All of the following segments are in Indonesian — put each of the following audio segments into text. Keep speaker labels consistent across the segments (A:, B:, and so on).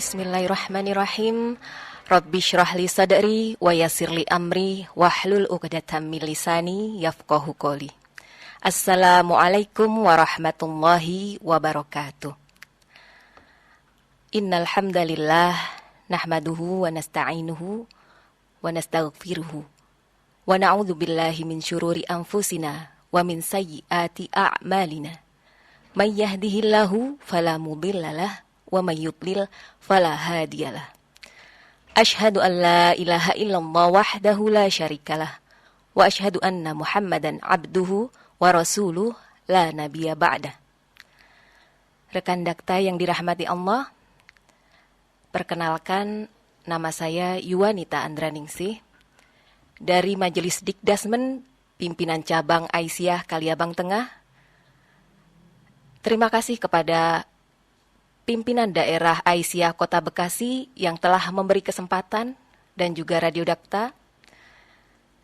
A: Bismillahirrahmanirrahim. Rabbi syrah li sadri wa yassir li amri wahlul 'uqdatam min lisani yafqahu qouli. Assalamualaikum warahmatullahi wabarakatuh. Innal hamdalillah nahmaduhu wa nasta'inuhu wa nastaghfiruhu wa na'udzu billahi min syururi anfusina wa min sayyiati a'malina. May yahdihillahu fala mudhillalah wa may yudlil fala hadiyalah. Asyhadu an la ilaha illallah wahdahu la syarikalah wa asyhadu anna Muhammadan abduhu wa rasuluh la nabiyya ba'dah. Rekan Dakta yang dirahmati Allah, perkenalkan nama saya Yuwanita Andraningsih dari Majelis Dikdasmen Pimpinan Cabang Aisyah Kaliabang Tengah. Terima kasih kepada pimpinan daerah Aisyah Kota Bekasi yang telah memberi kesempatan dan juga Radio Dakta.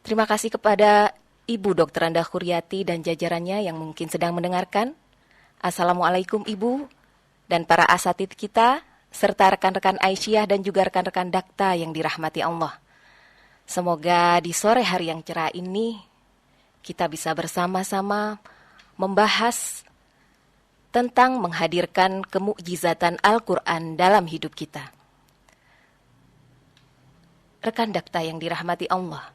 A: Terima kasih kepada Ibu Dr. Anda Khuryati dan jajarannya yang mungkin sedang mendengarkan. Assalamualaikum Ibu dan para asatidz kita serta rekan-rekan Aisyah dan juga rekan-rekan Dakta yang dirahmati Allah. Semoga di sore hari yang cerah ini kita bisa bersama-sama membahas tentang menghadirkan kemukjizatan Al-Quran dalam hidup kita. Rekan Dakta yang dirahmati Allah,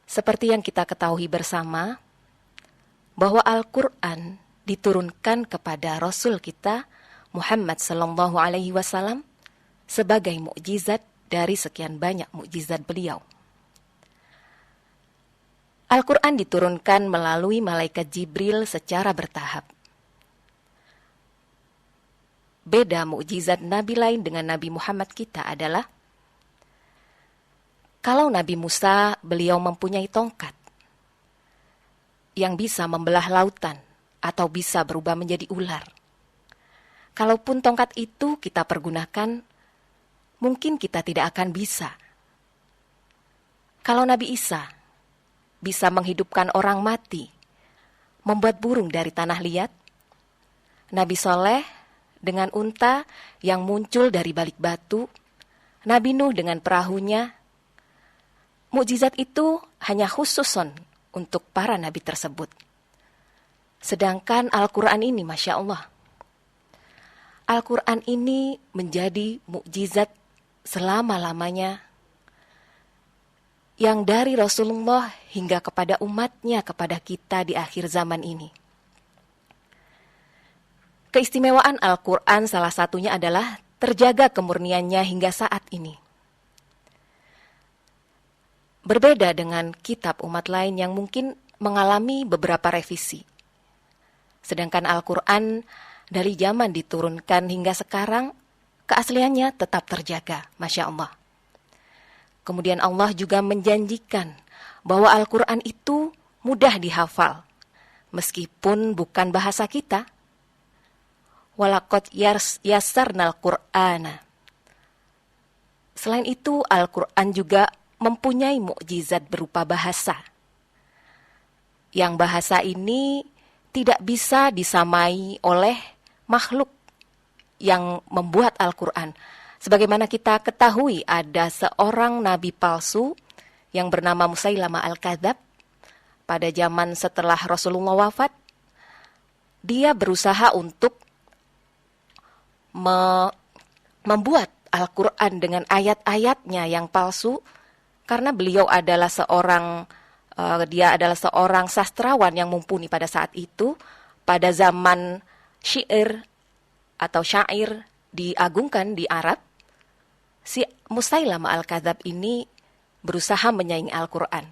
A: seperti yang kita ketahui bersama, bahwa Al-Quran diturunkan kepada Rasul kita, Muhammad sallallahu alaihi wasallam, sebagai mukjizat dari sekian banyak mukjizat beliau. Al-Quran diturunkan melalui malaikat Jibril secara bertahap. Beda mukjizat Nabi lain dengan Nabi Muhammad kita adalah, kalau Nabi Musa beliau mempunyai tongkat yang bisa membelah lautan atau bisa berubah menjadi ular. Kalaupun tongkat itu kita pergunakan, mungkin kita tidak akan bisa. Kalau Nabi Isa bisa menghidupkan orang mati, membuat burung dari tanah liat, Nabi Soleh dengan unta yang muncul dari balik batu, Nabi Nuh dengan perahunya, mukjizat itu hanya khususon untuk para nabi tersebut. Sedangkan Al-Quran ini, Masya Allah, Al-Quran ini menjadi mukjizat selama-lamanya yang dari Rasulullah hingga kepada umatnya, kepada kita di akhir zaman ini. Keistimewaan Al-Quran salah satunya adalah terjaga kemurniannya hingga saat ini. Berbeda dengan kitab umat lain yang mungkin mengalami beberapa revisi. Sedangkan Al-Quran dari zaman diturunkan hingga sekarang, keasliannya tetap terjaga, Masya Allah. Kemudian Allah juga menjanjikan bahwa Al-Quran itu mudah dihafal, meskipun bukan bahasa kita. Walaqad yassarnal Qur'ana. Selain itu, Al-Quran juga mempunyai mukjizat berupa bahasa. Yang bahasa ini tidak bisa disamai oleh makhluk yang membuat Al-Quran. Sebagaimana kita ketahui, ada seorang nabi palsu yang bernama Musailamah Al-Kadzab. Pada zaman setelah Rasulullah wafat, dia berusaha untuk membuat Al-Quran dengan ayat-ayatnya yang palsu, karena beliau adalah dia adalah seorang sastrawan yang mumpuni pada saat itu. Pada zaman syair atau syair diagungkan di Arab, si Musailamah Al-Kadzab ini berusaha menyaingi Al-Quran.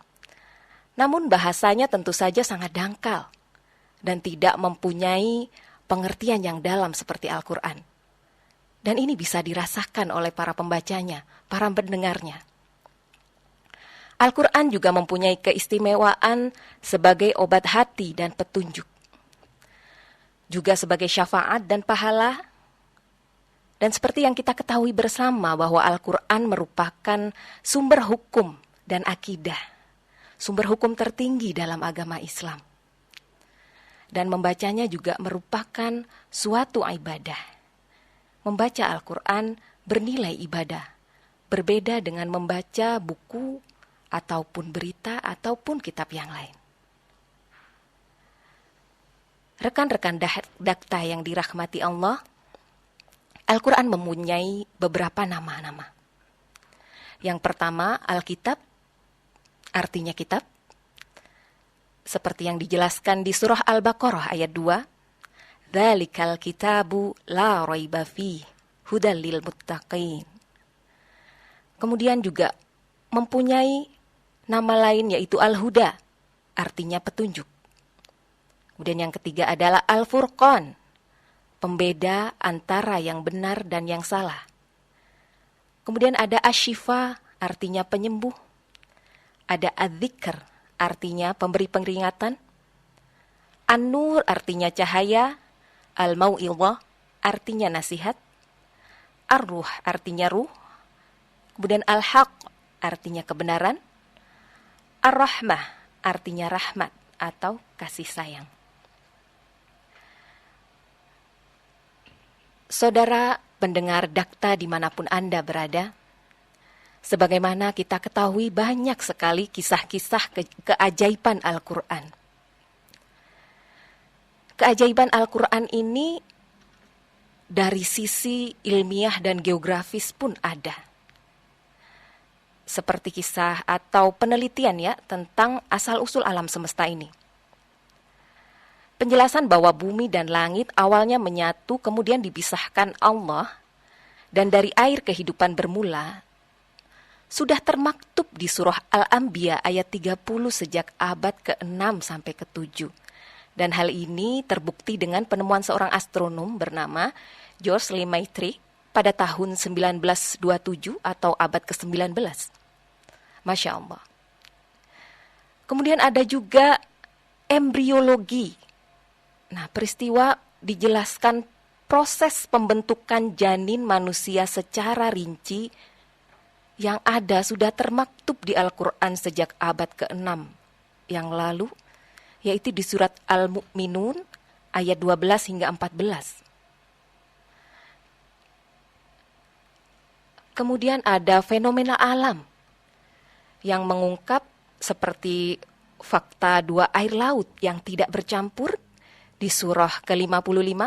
A: Namun bahasanya tentu saja sangat dangkal dan tidak mempunyai pengertian yang dalam seperti Al-Quran. Dan ini bisa dirasakan oleh para pembacanya, para pendengarnya. Al-Quran juga mempunyai keistimewaan sebagai obat hati dan petunjuk. Juga sebagai syafaat dan pahala. Dan seperti yang kita ketahui bersama bahwa Al-Quran merupakan sumber hukum dan akidah, sumber hukum tertinggi dalam agama Islam. Dan membacanya juga merupakan suatu ibadah. membaca Al-Quran bernilai ibadah, berbeda dengan membaca buku ataupun berita ataupun kitab yang lain. Rekan-rekan dakta yang dirahmati Allah, Al-Quran mempunyai beberapa nama-nama. Yang pertama, Alkitab, artinya kitab. Seperti yang dijelaskan di surah Al-Baqarah ayat 2, Dzalikal kitabu la raiba fihi hudal lil muttaqin. Kemudian juga mempunyai nama lain yaitu Al-Huda, artinya petunjuk. Kemudian yang ketiga adalah Al-Furqan, pembeda antara yang benar dan yang salah. Kemudian ada Asy-Syifa, artinya penyembuh. Ada Adz-Dzikr, artinya pemberi peringatan. An-Nur, artinya cahaya. Al-Mau'idhah, artinya nasihat. Ar-Ruh, artinya ruh. Kemudian Al-Haq, artinya kebenaran. Ar-Rahmah, artinya rahmat atau kasih sayang. Saudara pendengar dakta dimanapun Anda berada, sebagaimana kita ketahui banyak sekali kisah-kisah keajaiban Al-Quran. Keajaiban Al-Quran ini dari sisi ilmiah dan geografis pun ada. Seperti kisah atau penelitian ya tentang asal-usul alam semesta ini. Penjelasan bahwa bumi dan langit awalnya menyatu kemudian dipisahkan Allah dan dari air kehidupan bermula sudah termaktub di surah Al-Anbiya ayat 30 sejak abad ke-6 sampai ke-7. Dan hal ini terbukti dengan penemuan seorang astronom bernama George Lemaitre pada tahun 1927 atau abad ke-19. Masya Allah. Kemudian ada juga embriologi. Nah, peristiwa dijelaskan proses pembentukan janin manusia secara rinci yang ada sudah termaktub di Al-Quran sejak abad ke-6 yang lalu, yaitu di surat Al-Mu'minun ayat 12 hingga 14. Kemudian ada fenomena alam yang mengungkap seperti fakta dua air laut yang tidak bercampur di surah ke-55,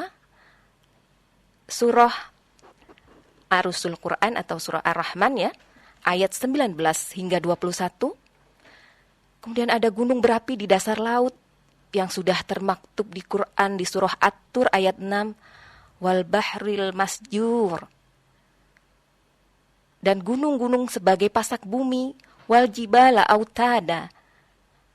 A: surah Arusul Quran atau surah Ar-Rahman ya, ayat 19 hingga 21. Kemudian ada gunung berapi di dasar laut yang sudah termaktub di Quran di surah At-Tur ayat 6, wal bahril masjur. Dan gunung-gunung sebagai pasak bumi, wal jibala autada,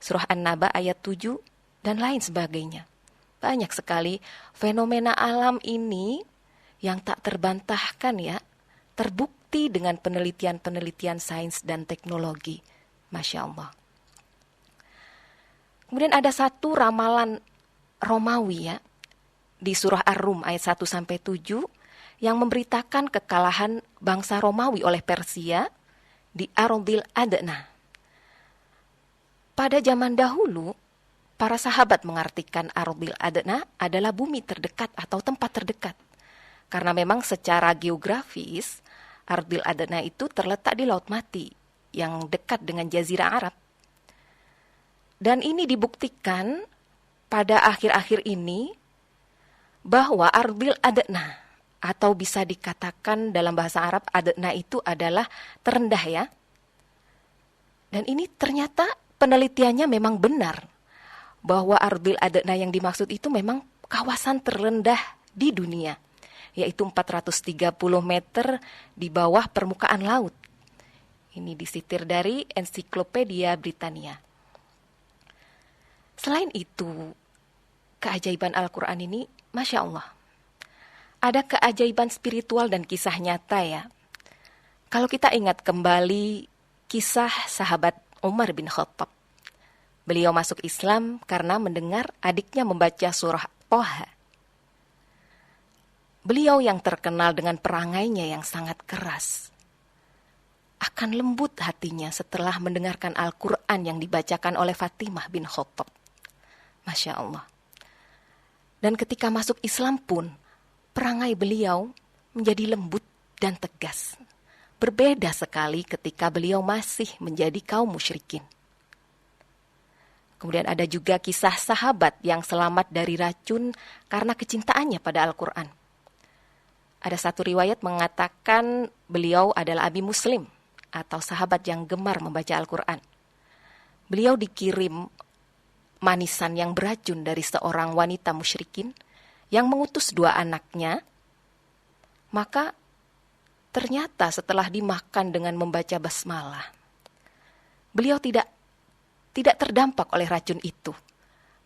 A: surah An-Naba ayat 7 dan lain sebagainya. Banyak sekali fenomena alam ini yang tak terbantahkan ya, terbukti dengan penelitian-penelitian sains dan teknologi. Masya Allah. Kemudian ada satu ramalan Romawi ya, di surah Ar-Rum ayat 1-7 yang memberitakan kekalahan bangsa Romawi oleh Persia di Ardil Adna. Pada zaman dahulu, para sahabat mengartikan Ardil Adna adalah bumi terdekat atau tempat terdekat. Karena memang secara geografis, Ardil Adna itu terletak di Laut Mati yang dekat dengan Jazirah Arab. Dan ini dibuktikan pada akhir-akhir ini bahwa Ardil Adna atau bisa dikatakan dalam bahasa Arab Adna itu adalah terendah ya. Dan ini ternyata penelitiannya memang benar. Bahwa Ardil Adna yang dimaksud itu memang kawasan terendah di dunia, yaitu 430 meter di bawah permukaan laut. Ini disitir dari Ensiklopedia Britania. Selain itu, keajaiban Al-Quran ini, Masya Allah, ada keajaiban spiritual dan kisah nyata ya. Kalau kita ingat kembali kisah sahabat Umar bin Khattab. Beliau masuk Islam karena mendengar adiknya membaca surah Toha. Beliau yang terkenal dengan perangainya yang sangat keras, akan lembut hatinya setelah mendengarkan Al-Quran yang dibacakan oleh Fatimah bin Khattab. Masya Allah. Dan ketika masuk Islam pun, perangai beliau menjadi lembut dan tegas. Berbeda sekali ketika beliau masih menjadi kaum musyrikin. Kemudian ada juga kisah sahabat yang selamat dari racun karena kecintaannya pada Al-Quran. Ada satu riwayat mengatakan beliau adalah Abi Muslim atau sahabat yang gemar membaca Al-Quran. Beliau dikirim manisan yang beracun dari seorang wanita musyrikin yang mengutus 2 anaknya. Maka ternyata setelah dimakan dengan membaca basmalah, beliau tidak terdampak oleh racun itu.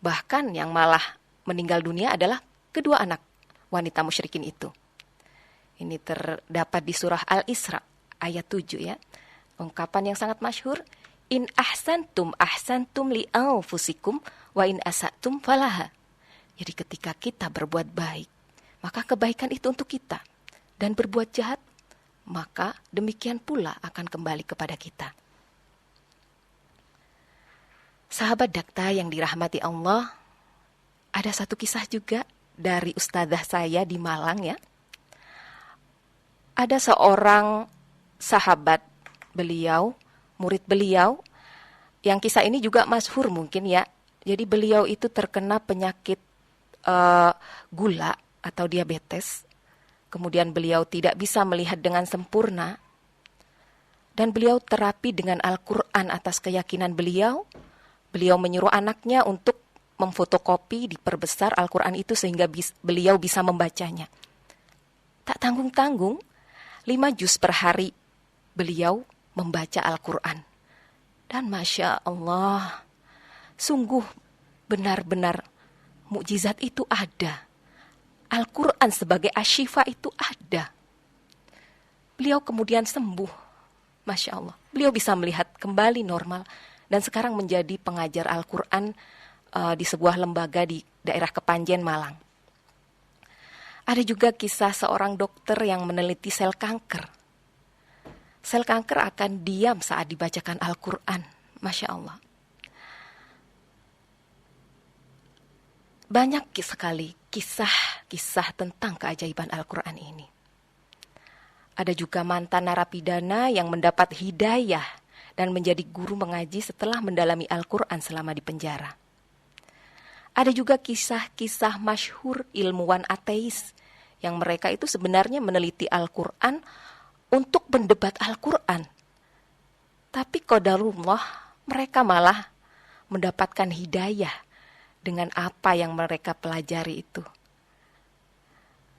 A: Bahkan yang malah meninggal dunia adalah kedua anak wanita musyrikin itu. Ini terdapat di surah Al-Isra ayat 7 ya. Ungkapan yang sangat masyhur, in ahsantum li anfusikum wa in asatum falaha. Jadi ketika kita berbuat baik, maka kebaikan itu untuk kita. Dan berbuat jahat, maka demikian pula akan kembali kepada kita. Sahabat Dakta yang dirahmati Allah, ada satu kisah juga dari ustadzah saya di Malang ya. Ada seorang sahabat beliau, murid beliau, yang kisah ini juga masyhur mungkin ya. Jadi beliau itu terkena penyakit gula atau diabetes. Kemudian beliau tidak bisa melihat dengan sempurna. Dan beliau terapi dengan Al-Quran atas keyakinan beliau. Beliau menyuruh anaknya untuk memfotokopi, diperbesar Al-Quran itu sehingga beliau bisa membacanya. Tak tanggung-tanggung, 5 juz per hari beliau membaca Al-Quran. Dan Masya Allah, sungguh benar-benar mukjizat itu ada. Al-Quran sebagai asyifa itu ada. Beliau kemudian sembuh. Masya Allah. Beliau bisa melihat kembali normal. Dan sekarang menjadi pengajar Al-Quran di sebuah lembaga di daerah Kepanjen, Malang. Ada juga kisah seorang dokter yang meneliti sel kanker. Sel kanker akan diam saat dibacakan Al-Quran. Masya Allah. Banyak sekali kisah tentang keajaiban Al-Quran ini. Ada juga mantan narapidana yang mendapat hidayah dan menjadi guru mengaji setelah mendalami Al-Quran selama di penjara. Ada juga kisah-kisah masyhur ilmuwan ateis yang mereka itu sebenarnya meneliti Al-Quran untuk mendebat Al-Quran. Tapi qadarullah, mereka malah mendapatkan hidayah dengan apa yang mereka pelajari itu.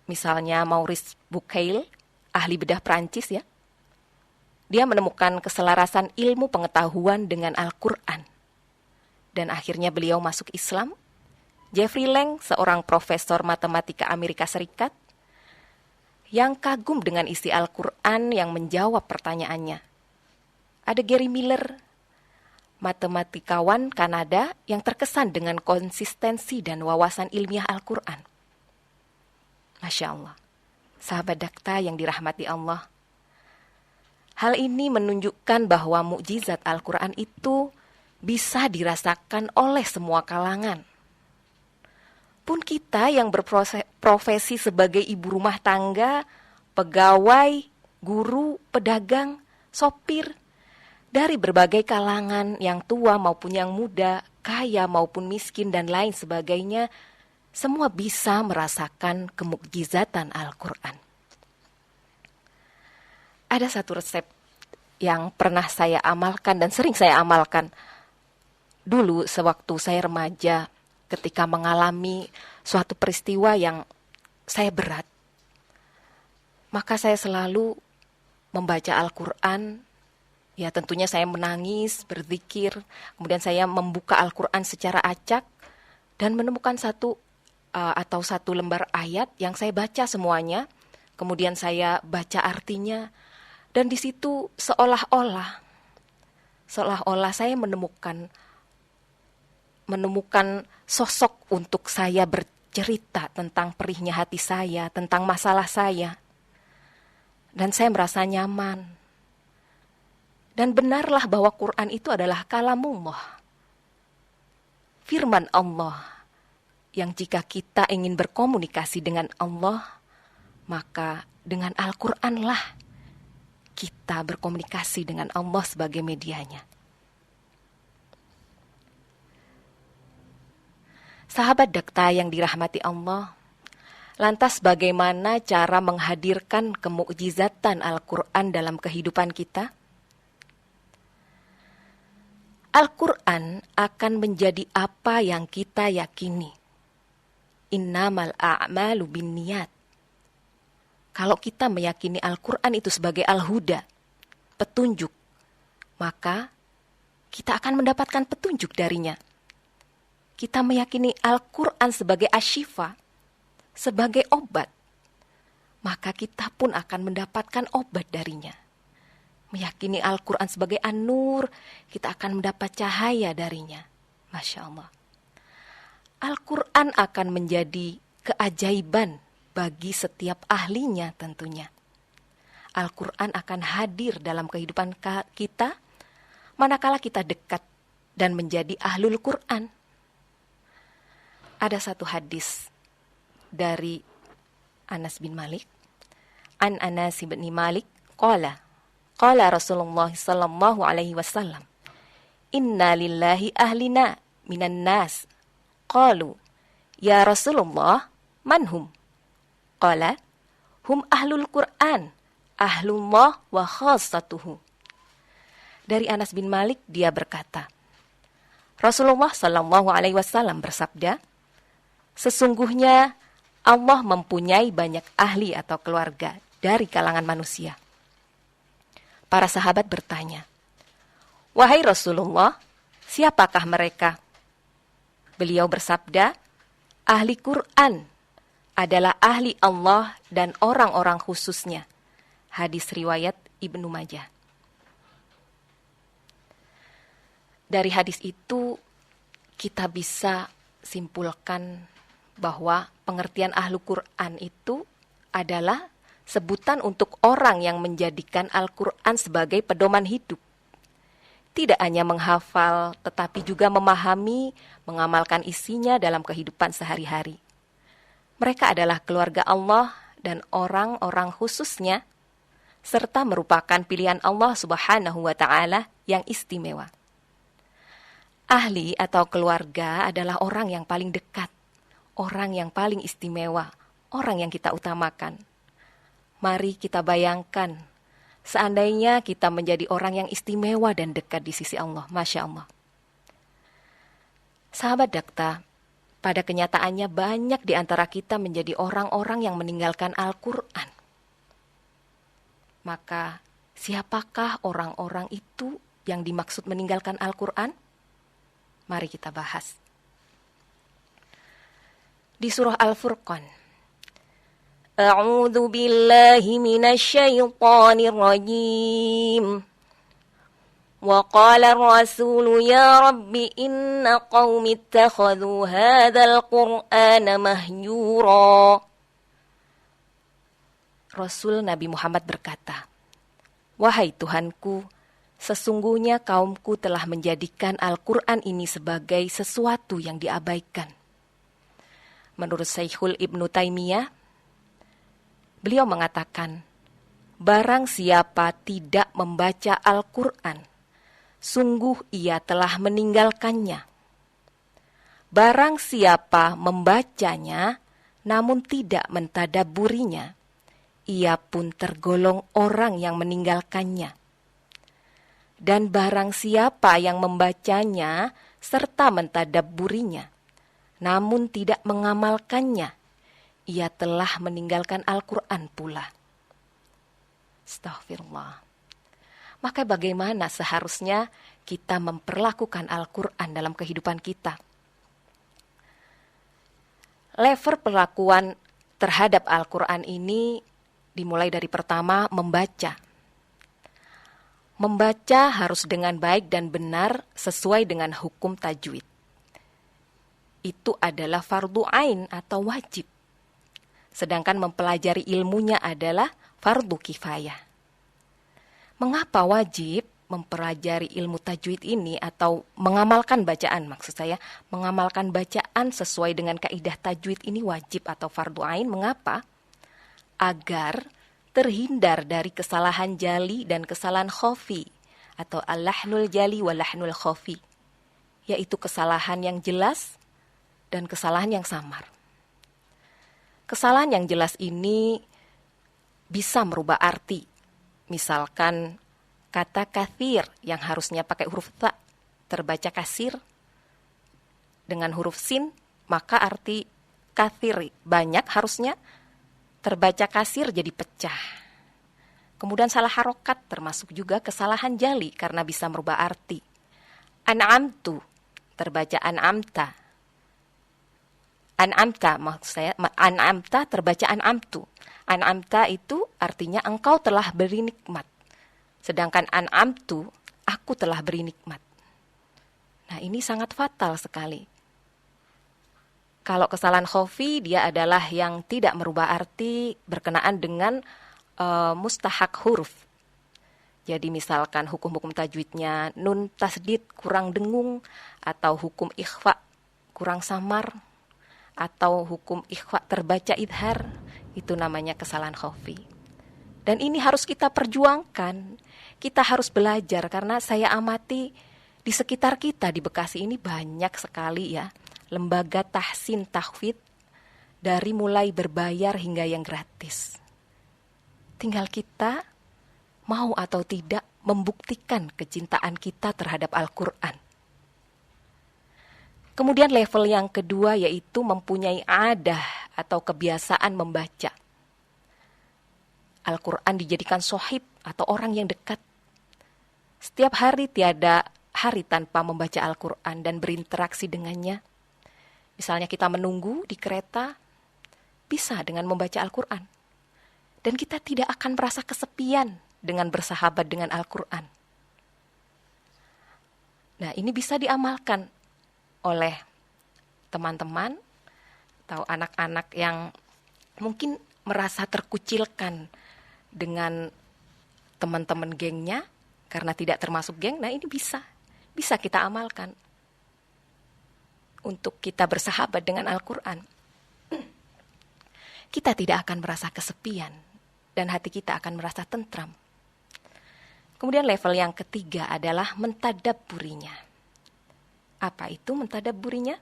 A: Misalnya Maurice Bucaille, ahli bedah Prancis ya. Dia menemukan keselarasan ilmu pengetahuan dengan Al-Quran. Dan akhirnya beliau masuk Islam. Jeffrey Lang, seorang profesor matematika Amerika Serikat, yang kagum dengan isi Al-Quran yang menjawab pertanyaannya. Ada Gary Miller, matematikawan Kanada yang terkesan dengan konsistensi dan wawasan ilmiah Al-Quran. Masya Allah. Sahabat Dakta yang dirahmati Allah. Hal ini menunjukkan bahwa mukjizat Al-Quran itu bisa dirasakan oleh semua kalangan. Pun kita yang berprofesi sebagai ibu rumah tangga, pegawai, guru, pedagang, sopir, dari berbagai kalangan yang tua maupun yang muda, kaya maupun miskin dan lain sebagainya, semua bisa merasakan kemukjizatan Al-Quran. Ada satu resep yang pernah saya amalkan dan sering saya amalkan. Dulu sewaktu saya remaja, ketika mengalami suatu peristiwa yang saya berat, maka saya selalu membaca Al-Quran. Ya tentunya saya menangis, berzikir, kemudian saya membuka Al-Quran secara acak dan menemukan satu lembar ayat yang saya baca semuanya, kemudian saya baca artinya, dan di situ seolah-olah saya menemukan sosok untuk saya bercerita tentang perihnya hati saya, tentang masalah saya, dan saya merasa nyaman. Dan benarlah bahwa Quran itu adalah kalamullah, firman Allah, yang jika kita ingin berkomunikasi dengan Allah, Maka dengan Al-Qur'anlah kita berkomunikasi dengan Allah sebagai medianya. Sahabat Dakta yang dirahmati Allah, lantas bagaimana cara menghadirkan kemukjizatan Al-Qur'an dalam kehidupan kita? Al-Qur'an akan menjadi apa yang kita yakini. Innamal a'malu binniyat. Kalau kita meyakini Al-Qur'an itu sebagai al-huda, petunjuk, maka kita akan mendapatkan petunjuk darinya. Kita meyakini Al-Qur'an sebagai asyifa, sebagai obat, maka kita pun akan mendapatkan obat darinya. Meyakini Al-Qur'an sebagai an-nur, kita akan mendapat cahaya darinya. Masya Allah. Al-Qur'an akan menjadi keajaiban bagi setiap ahlinya tentunya. Al-Qur'an akan hadir dalam kehidupan kita manakala kita dekat dan menjadi ahlul Qur'an. Ada satu hadis dari Anas bin Malik. An Anas bin Malik qala Rasulullah sallallahu alaihi wasallam, inna lillahi ahlina minan nas. Qalu ya Rasulullah manhum? Qala hum ahlul Qur'an, ahlullah wa khassatuhu. Dari Anas bin Malik dia berkata, Rasulullah sallallahu alaihi wasallam bersabda, sesungguhnya Allah mempunyai banyak ahli atau keluarga dari kalangan manusia. Para sahabat bertanya, wahai Rasulullah, siapakah mereka? Beliau bersabda, ahli Qur'an adalah ahli Allah dan orang-orang khususnya. Hadis riwayat Ibnu Majah. Dari hadis itu kita bisa simpulkan bahwa pengertian ahlu Qur'an itu adalah sebutan untuk orang yang menjadikan Al-Qur'an sebagai pedoman hidup. Tidak hanya menghafal, tetapi juga memahami, mengamalkan isinya dalam kehidupan sehari-hari. Mereka adalah keluarga Allah dan orang-orang khususnya, serta merupakan pilihan Allah Subhanahu wa Ta'ala yang istimewa. Ahli atau keluarga adalah orang yang paling dekat, orang yang paling istimewa, orang yang kita utamakan. Mari kita bayangkan, seandainya kita menjadi orang yang istimewa dan dekat di sisi Allah, Masya Allah. Sahabat Dakta, pada kenyataannya banyak di antara kita menjadi orang-orang yang meninggalkan Al-Qur'an. Maka siapakah orang-orang itu yang dimaksud meninggalkan Al-Qur'an? Mari kita bahas. Di surah Al-Furqan, A'udzu billahi minasyaitonir rajim. Wa qala ar-rasulu ya rabbi inna qaumi ittakhadhu hadzal qur'ana mahjura. Rasul Nabi Muhammad berkata, wahai Tuhanku, sesungguhnya kaumku telah menjadikan Al-Qur'an ini sebagai sesuatu yang diabaikan. Menurut Syekhul Ibnu Taimiyah, beliau mengatakan, barang siapa tidak membaca Al-Qur'an, sungguh ia telah meninggalkannya. Barang siapa membacanya, namun tidak mentadabburinya, ia pun tergolong orang yang meninggalkannya. Dan barang siapa yang membacanya serta mentadabburinya, namun tidak mengamalkannya, ia telah meninggalkan Al-Qur'an pula. Astaghfirullah. Maka bagaimana seharusnya kita memperlakukan Al-Qur'an dalam kehidupan kita? Level perlakuan terhadap Al-Qur'an ini dimulai dari pertama membaca. Membaca harus dengan baik dan benar sesuai dengan hukum tajwid. Itu adalah fardu ain atau wajib. Sedangkan mempelajari ilmunya adalah fardu kifayah. Mengapa wajib mempelajari ilmu tajwid ini atau mengamalkan bacaan, maksud saya, mengamalkan bacaan sesuai dengan kaidah tajwid ini wajib atau fardu ain? Mengapa? agar terhindar dari kesalahan jali dan kesalahan khafi atau al-lahnul jali wal lahnul khafi, yaitu kesalahan yang jelas dan kesalahan yang samar. Kesalahan yang jelas ini bisa merubah arti. Misalkan kata kathir yang harusnya pakai huruf ta terbaca kasir dengan huruf sin, maka arti kathir banyak harusnya terbaca kasir jadi pecah. Kemudian salah harokat termasuk juga kesalahan jali karena bisa merubah arti. An'amtu terbaca an'amta. An'amta maksud saya, an'amta terbaca an'amtu. An'amta itu artinya engkau telah beri nikmat. Sedangkan an'amtu, aku telah beri nikmat. Nah, ini sangat fatal sekali. Kalau kesalahan khafi, dia adalah yang tidak merubah arti berkenaan dengan mustahak huruf. Jadi misalkan hukum-hukum tajwidnya nun tasdid kurang dengung, atau hukum ikhfa kurang samar, atau hukum ikhfa terbaca idhar, itu namanya kesalahan khafi. Dan ini harus kita perjuangkan. Kita harus belajar, karena saya amati di sekitar kita di Bekasi ini banyak sekali ya lembaga tahsin tahfidz, dari mulai berbayar hingga yang gratis. Tinggal kita mau atau tidak membuktikan kecintaan kita terhadap Al-Quran. Kemudian level yang kedua yaitu mempunyai adah atau kebiasaan membaca. Al-Quran dijadikan sohib atau orang yang dekat. Setiap hari tiada hari tanpa membaca Al-Quran dan berinteraksi dengannya. Misalnya kita menunggu di kereta, bisa dengan membaca Al-Quran. Dan kita tidak akan merasa kesepian dengan bersahabat dengan Al-Quran. Nah, ini bisa diamalkan oleh teman-teman atau anak-anak yang mungkin merasa terkucilkan dengan teman-teman gengnya karena tidak termasuk geng. Nah, ini bisa kita amalkan untuk kita bersahabat dengan Al-Quran. Kita tidak akan merasa kesepian dan hati kita akan merasa tentram. Kemudian level yang ketiga adalah mentadabburinya. Apa itu mentadabburinya?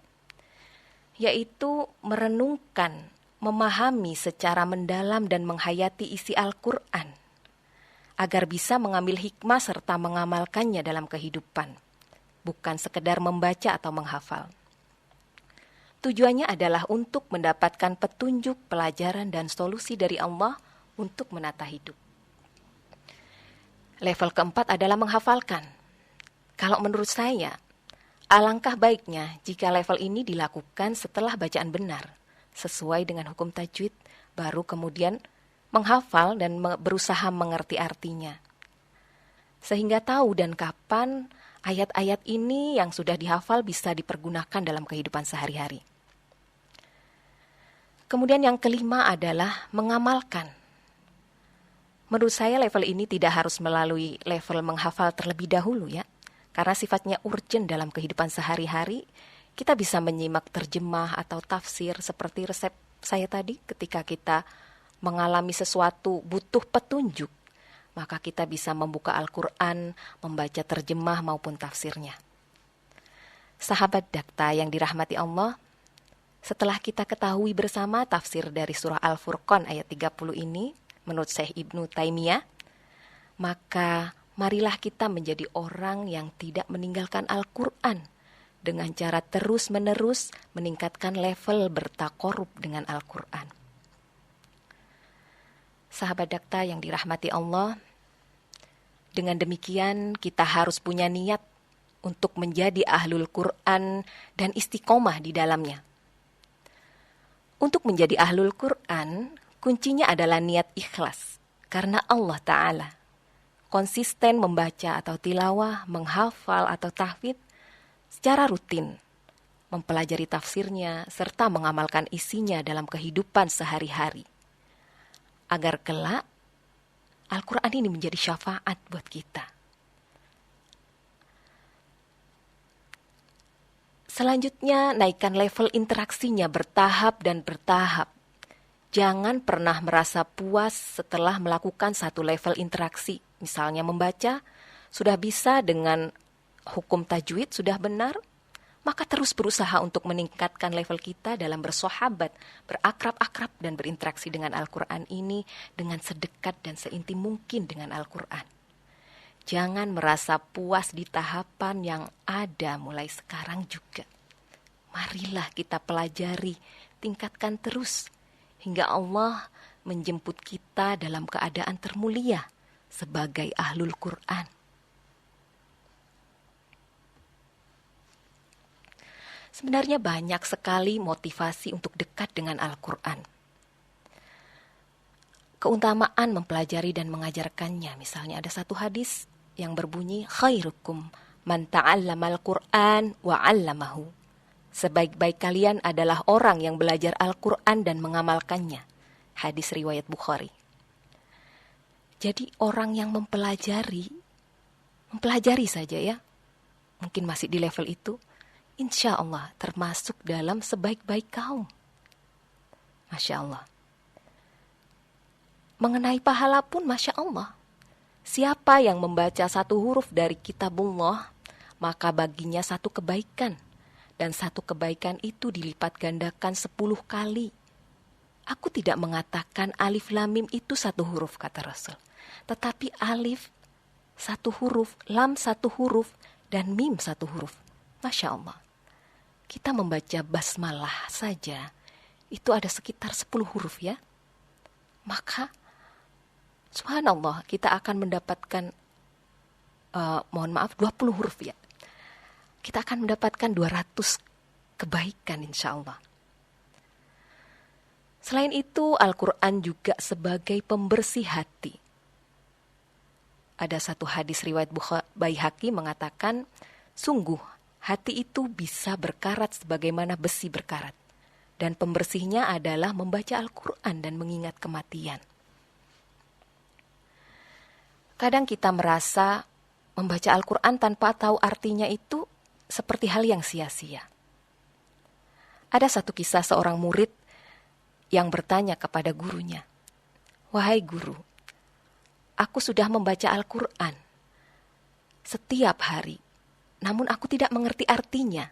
A: Yaitu merenungkan, memahami secara mendalam dan menghayati isi Al-Quran agar bisa mengambil hikmah serta mengamalkannya dalam kehidupan, bukan sekedar membaca atau menghafal. Tujuannya adalah untuk mendapatkan petunjuk, pelajaran, dan solusi dari Allah untuk menata hidup. Level keempat adalah menghafalkan. Kalau menurut saya, alangkah baiknya jika level ini dilakukan setelah bacaan benar, sesuai dengan hukum tajwid, baru kemudian menghafal dan berusaha mengerti artinya. Sehingga tahu dan kapan ayat-ayat ini yang sudah dihafal bisa dipergunakan dalam kehidupan sehari-hari. Kemudian yang kelima adalah mengamalkan. Menurut saya level ini tidak harus melalui level menghafal terlebih dahulu ya. Karena sifatnya urgent dalam kehidupan sehari-hari, kita bisa menyimak terjemah atau tafsir seperti resep saya tadi ketika kita mengalami sesuatu butuh petunjuk, maka kita bisa membuka Al-Quran, membaca terjemah maupun tafsirnya. Sahabat Dakta yang dirahmati Allah, setelah kita ketahui bersama tafsir dari surah Al-Furqan ayat 30 ini, menurut Syekh Ibnu Taimiyah, maka marilah kita menjadi orang yang tidak meninggalkan Al-Quran dengan cara terus-menerus meningkatkan level bertaqarrub dengan Al-Quran. Sahabat Dakta yang dirahmati Allah, dengan demikian kita harus punya niat untuk menjadi ahlul Quran dan istiqomah di dalamnya. Untuk menjadi ahlul Quran, kuncinya adalah niat ikhlas, karena Allah Ta'ala konsisten membaca atau tilawah, menghafal atau tahfidz secara rutin, mempelajari tafsirnya, serta mengamalkan isinya dalam kehidupan sehari-hari. Agar kelak, Al-Quran ini menjadi syafaat buat kita. Selanjutnya, naikkan level interaksinya bertahap dan bertahap. Jangan pernah merasa puas setelah melakukan satu level interaksi. Misalnya membaca, sudah bisa dengan hukum tajwid, sudah benar, maka terus berusaha untuk meningkatkan level kita dalam bersahabat, berakrab-akrab dan berinteraksi dengan Al-Quran ini dengan sedekat dan seintim mungkin dengan Al-Quran. Jangan merasa puas di tahapan yang ada mulai sekarang juga. Marilah kita pelajari, tingkatkan terus, hingga Allah menjemput kita dalam keadaan termulia sebagai ahlul Quran. Sebenarnya banyak sekali motivasi untuk dekat dengan Al-Quran. Keutamaan mempelajari dan mengajarkannya. Misalnya ada satu hadis yang berbunyi, khairukum man ta'allamal Qur'an wa 'allamahu. Sebaik-baik kalian adalah orang yang belajar Al-Quran dan mengamalkannya. Hadis riwayat Bukhari. Jadi orang yang mempelajari saja ya, mungkin masih di level itu, insya Allah termasuk dalam sebaik-baik kaum. Masya Allah. Mengenai pahala pun Masya Allah. Siapa yang membaca satu huruf dari kitabullah, maka baginya satu kebaikan. Dan satu kebaikan itu dilipat gandakan 10 kali. Aku tidak mengatakan alif lam mim itu satu huruf, kata Rasul. Tetapi alif satu huruf, lam satu huruf, dan mim satu huruf. Masya Allah. Kita membaca basmalah saja, itu ada sekitar 10 huruf ya. Maka, subhanallah, kita akan mendapatkan, 20 huruf ya. Kita akan mendapatkan 200 kebaikan insya Allah. Selain itu, Al-Quran juga sebagai pembersih hati. Ada satu hadis riwayat Baihaqi mengatakan, sungguh hati itu bisa berkarat sebagaimana besi berkarat. Dan pembersihnya adalah membaca Al-Quran dan mengingat kematian. Kadang kita merasa membaca Al-Quran tanpa tahu artinya itu seperti hal yang sia-sia. Ada satu kisah seorang murid yang bertanya kepada gurunya, "Wahai guru, aku sudah membaca Al-Quran setiap hari, namun aku tidak mengerti artinya.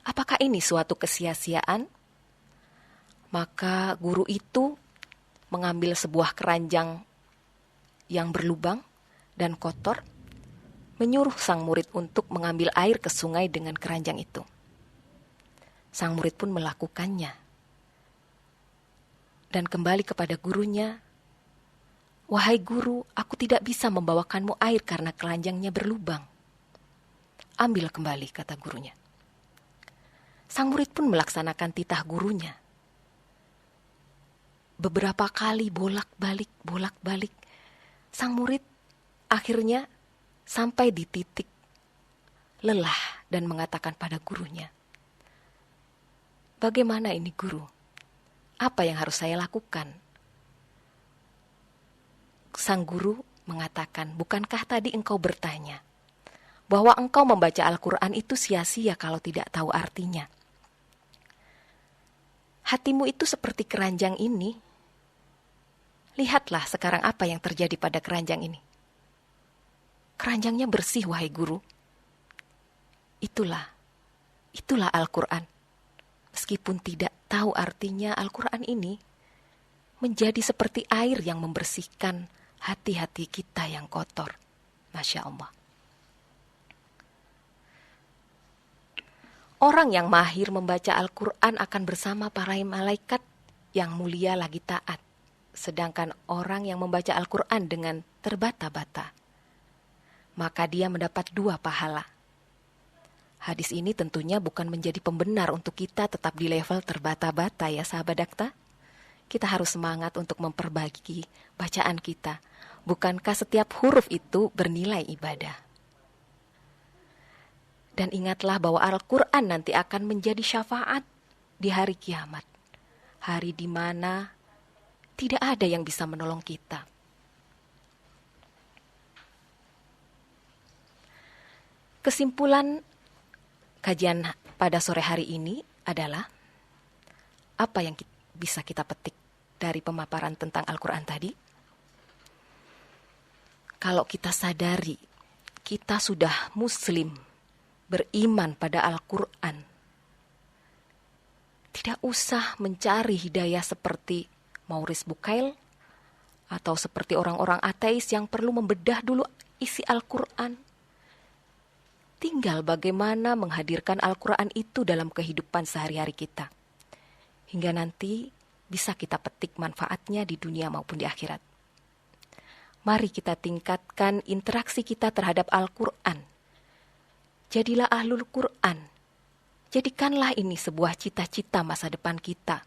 A: Apakah ini suatu kesia-siaan?" Maka guru itu mengambil sebuah keranjang yang berlubang dan kotor, menyuruh sang murid untuk mengambil air ke sungai dengan keranjang itu. Sang murid pun melakukannya. Dan kembali kepada gurunya, "Wahai guru, aku tidak bisa membawakanmu air karena keranjangnya berlubang." "Ambil kembali," kata gurunya. Sang murid pun melaksanakan titah gurunya. Beberapa kali bolak-balik. Sang murid akhirnya sampai di titik lelah dan mengatakan pada gurunya, "Bagaimana ini guru? Apa yang harus saya lakukan?" Sang guru mengatakan, "Bukankah tadi engkau bertanya bahwa engkau membaca Al-Quran itu sia-sia kalau tidak tahu artinya? Hatimu itu seperti keranjang ini. Lihatlah sekarang apa yang terjadi pada keranjang ini. Keranjangnya bersih, wahai guru. Itulah Al-Quran. Meskipun tidak tahu artinya, Al-Quran ini menjadi seperti air yang membersihkan hati-hati kita yang kotor." Masya Allah. Orang yang mahir membaca Al-Quran akan bersama para malaikat yang mulia lagi taat. Sedangkan orang yang membaca Al-Quran dengan terbata-bata, maka dia mendapat 2 pahala. Hadis ini tentunya bukan menjadi pembenar untuk kita tetap di level terbata-bata ya sahabat dakta. Kita harus semangat untuk memperbaiki bacaan kita. Bukankah setiap huruf itu bernilai ibadah? Dan ingatlah bahwa Al-Quran nanti akan menjadi syafaat di hari kiamat. Hari di mana tidak ada yang bisa menolong kita. Kesimpulan kajian pada sore hari ini adalah apa yang bisa kita petik dari pemaparan tentang Al-Quran tadi? Kalau kita sadari, kita sudah muslim, beriman pada Al-Quran, tidak usah mencari hidayah seperti Maurice Bucaille atau seperti orang-orang ateis yang perlu membedah dulu isi Al-Quran. Tinggal bagaimana menghadirkan Al-Quran itu dalam kehidupan sehari-hari kita. Hingga nanti bisa kita petik manfaatnya di dunia maupun di akhirat. Mari kita tingkatkan interaksi kita terhadap Al-Quran. Jadilah ahlul Quran. Jadikanlah ini sebuah cita-cita masa depan kita.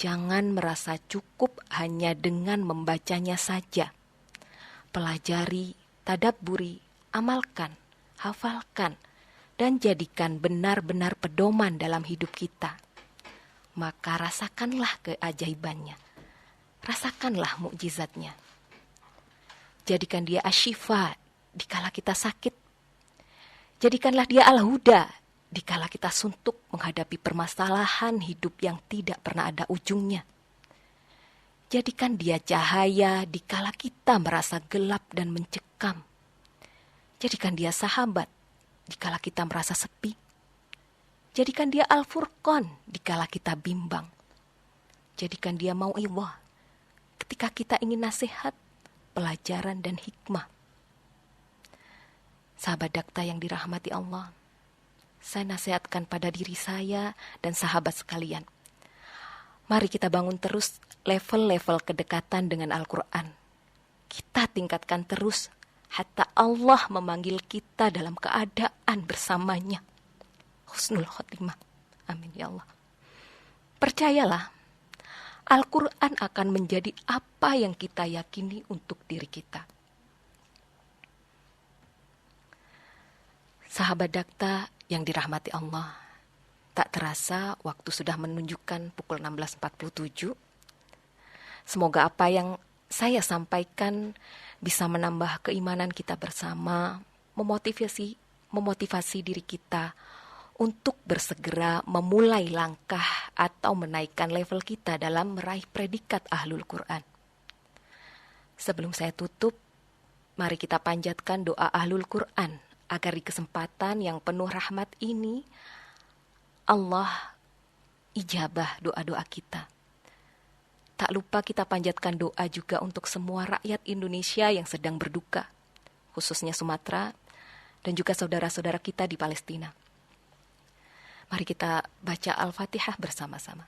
A: Jangan merasa cukup hanya dengan membacanya saja. Pelajari, tadabburi, amalkan, hafalkan, dan jadikan benar-benar pedoman dalam hidup kita. Maka rasakanlah keajaibannya. Rasakanlah mukjizatnya. Jadikan dia asyifa dikala kita sakit. Jadikanlah dia al-huda dikala kita suntuk menghadapi permasalahan hidup yang tidak pernah ada ujungnya. Jadikan dia cahaya dikala kita merasa gelap dan mencekam. Jadikan dia sahabat dikala kita merasa sepi. Jadikan dia al-furqan dikala kita bimbang. Jadikan dia mau'idhah ketika kita ingin nasihat, pelajaran dan hikmah. Sahabat Dakta yang dirahmati Allah, saya nasihatkan pada diri saya dan sahabat sekalian. Mari kita bangun terus level-level kedekatan dengan Al-Quran. Kita tingkatkan terus hatta Allah memanggil kita dalam keadaan bersamanya. Husnul khotimah. Amin ya Allah. Percayalah, Al-Quran akan menjadi apa yang kita yakini untuk diri kita. Sahabat Dakta yang dirahmati Allah, tak terasa waktu sudah menunjukkan pukul 16.47. Semoga apa yang saya sampaikan bisa menambah keimanan kita bersama, memotivasi diri kita untuk bersegera memulai langkah atau menaikkan level kita dalam meraih predikat Ahlul Quran. Sebelum saya tutup, mari kita panjatkan doa Ahlul Quran agar di kesempatan yang penuh rahmat ini Allah ijabah doa-doa kita. Tak lupa kita panjatkan doa juga untuk semua rakyat Indonesia yang sedang berduka, khususnya Sumatera dan juga saudara-saudara kita di Palestina. Mari kita baca Al-Fatihah bersama-sama.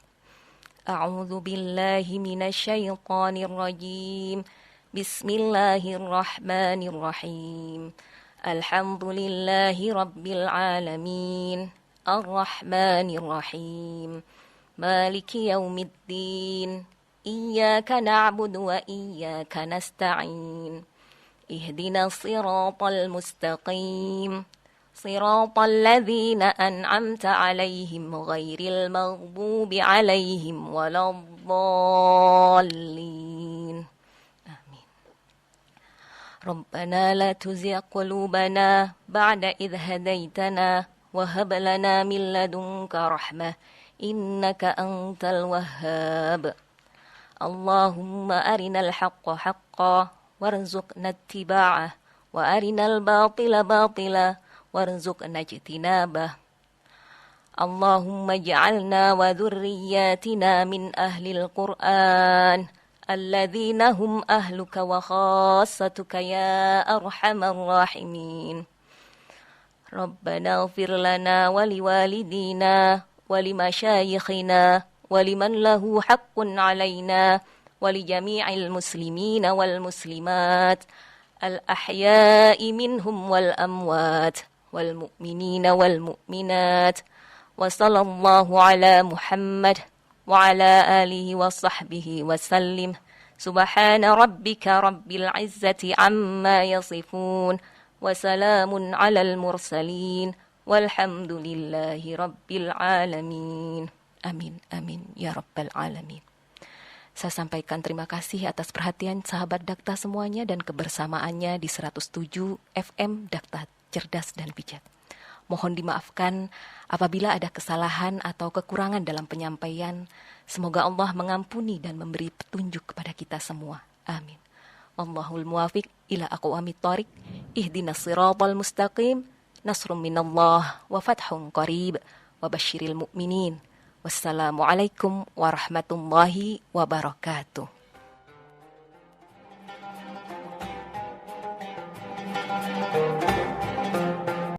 A: A'udzu billahi minasyaitonir rajim. Bismillahirrahmanirrahim. Alhamdulillahi rabbil alamin. Ar-Rahmanir Rahim. Maliki yaumiddin. Iyyaka na'budu wa iyyaka nasta'in. Ihdinas siratal mustaqim. Siratal ladzina an'amta 'alaihim ghairil maghdubi 'alaihim waladdallin. Amin. Rabbana la tuzigh qulubana ba'da idh hadaitana wa hab lana min ladunka rahmah innaka antal wahhab. Allahumma arinal haqqa haqqan warzuqna ittiba'ah wa arinal batila batila warzuqna ijtinabah. Allahumma ij'alna wa dhurriyyatina min ahlil Qur'an alladzina hum ahluka wa khassatuka ya arhamar rahimin. Rabbana ighfir lana wa liwalidina wa limashayikhina wa liman lahu haqqun 'alaina wa li jami'il muslimina wal muslimat al ahya'i minhum wal amwat wal mu'minina wal mu'minat wa sallallahu ala Muhammad wa ala alihi wa sahbihi wa sallim. Subhana rabbika rabbil izzati amma yasifun wa salamun alal mursalin walhamdulillahi rabbil alamin. Amin, amin, ya rabbal alamin. Saya sampaikan terima kasih atas perhatian sahabat Dakta semuanya dan kebersamaannya di 107 FM Dakta Cerdas dan Bijak. Mohon dimaafkan apabila ada kesalahan atau kekurangan dalam penyampaian. Semoga Allah mengampuni dan memberi petunjuk kepada kita semua. Amin. Wallahul muwafiq ila aqwamit thoriq. Ihdinas siratal mustaqim. Nasrum minallah wa fathun qarib. Wa basyiril mu'minin. Wassalamualaikum warahmatullahi wabarakatuh.